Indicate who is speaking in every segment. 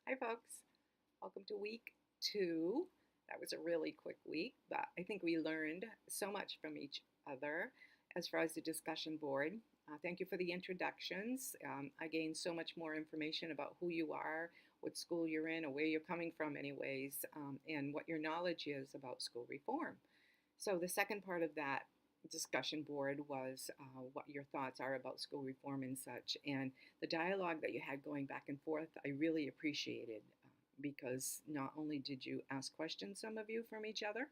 Speaker 1: Hi, folks. Welcome to week 2. That was a really quick week, but I think we learned so much from each other as far as the discussion board. Thank you for the introductions. I gained so much more information about who you are, what school you're in, or where you're coming from, anyways, and what your knowledge is about school reform. So, the second part of that discussion board was what your thoughts are about school reform and such. And the dialogue that you had going back and forth, I really appreciated because not only did you ask questions, some of you, from each other,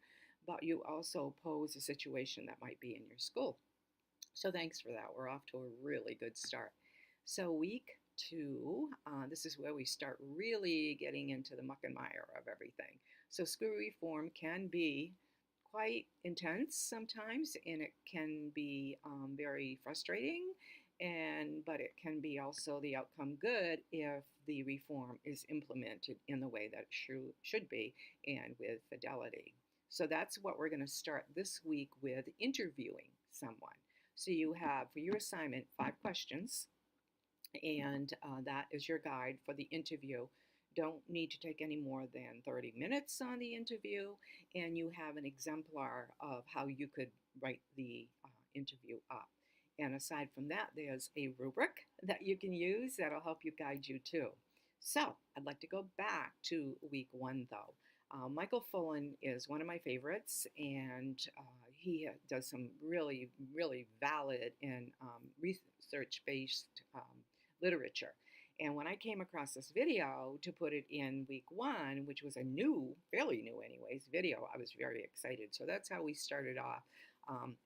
Speaker 1: but you also pose a situation that might be in your school. So thanks for that. We're off to a really good start. So, week 2, this is where we start really getting into the muck and mire of everything. So, school reform can be quite intense sometimes, and it can be very frustrating. But it can be also the outcome good if the reform is implemented in the way that it should be and with fidelity. So that's what we're going to start this week with, interviewing someone. So you have for your assignment 5 questions, and that is your guide for the interview. Don't need to take any more than 30 minutes on the interview, and you have an exemplar of how you could write the interview up. And aside from that, there's a rubric that you can use that'll help you guide you too. So I'd like to go back to week 1 though. Michael Fullen is one of my favorites, and he does some really, really valid and research based literature. And when I came across this video to put it in week 1, which was a new, fairly new anyways, video, I was very excited. So that's how we started off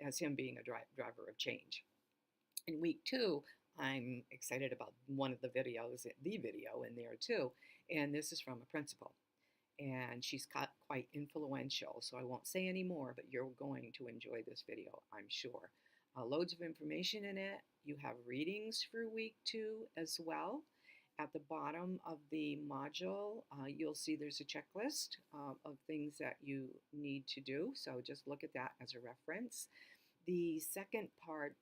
Speaker 1: as him being a driver of change. In week 2, I'm excited about one of the videos, the video in there too. And this is from a principal. And she's quite influential, so I won't say any more, but you're going to enjoy this video, I'm sure. Loads of information in it. You have readings for week 2 as well. At the bottom of the module, you'll see there's a checklist of things that you need to do, so just look at that as a reference. The second part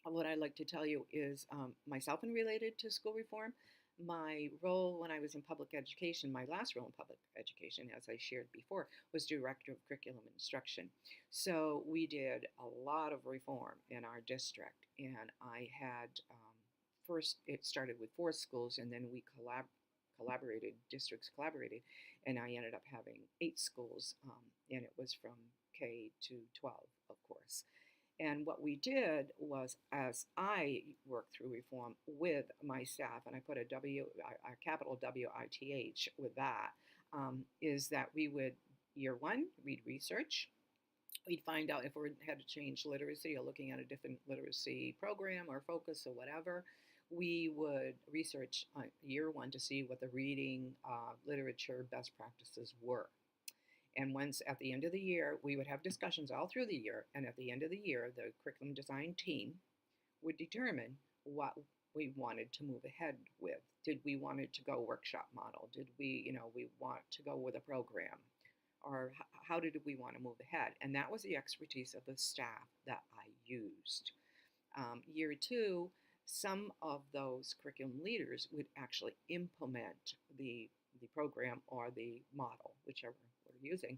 Speaker 1: of what I'd like to tell you is myself and related to school reform. My role when I was in public education, my last role in public education, as I shared before, was Director of Curriculum Instruction. So we did a lot of reform in our district, and I had first, it started with 4 schools, and then we collaborated, districts collaborated, and I ended up having 8 schools, and it was from K to 12, of course. And what we did was, as I worked through reform with my staff, and I put a capital WITH with that, is that we would, year 1, read research. We'd find out if we had to change literacy or looking at a different literacy program or focus or whatever. We would research year 1 to see what the reading literature best practices were. And once at the end of the year, we would have discussions all through the year. And at the end of the year, the curriculum design team would determine what we wanted to move ahead with. Did we want it to go workshop model? Did we want to go with a program? Or how did we want to move ahead? And that was the expertise of the staff that I used. Year 2, some of those curriculum leaders would actually implement the program or the model, whichever we're using.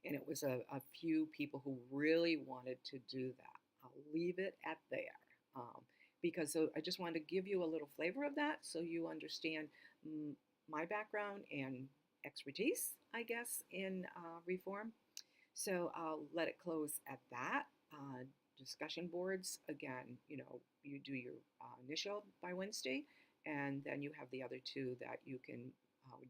Speaker 1: And it was a few people who really wanted to do that. I'll leave it at there. Because I just wanted to give you a little flavor of that so you understand my background and expertise, I guess, in reform. So I'll let it close at that. Discussion boards, again, you do your initial by Wednesday, and then you have the other 2 that you can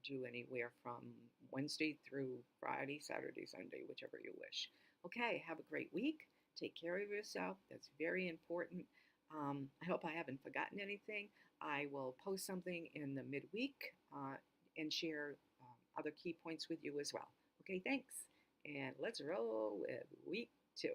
Speaker 1: do anywhere from Wednesday through Friday, Saturday, Sunday, whichever you wish. Okay, have a great week. Take care of yourself. That's very important. I hope I haven't forgotten anything. I will post something in the midweek and share other key points with you as well. Okay, thanks. And let's roll with week 2.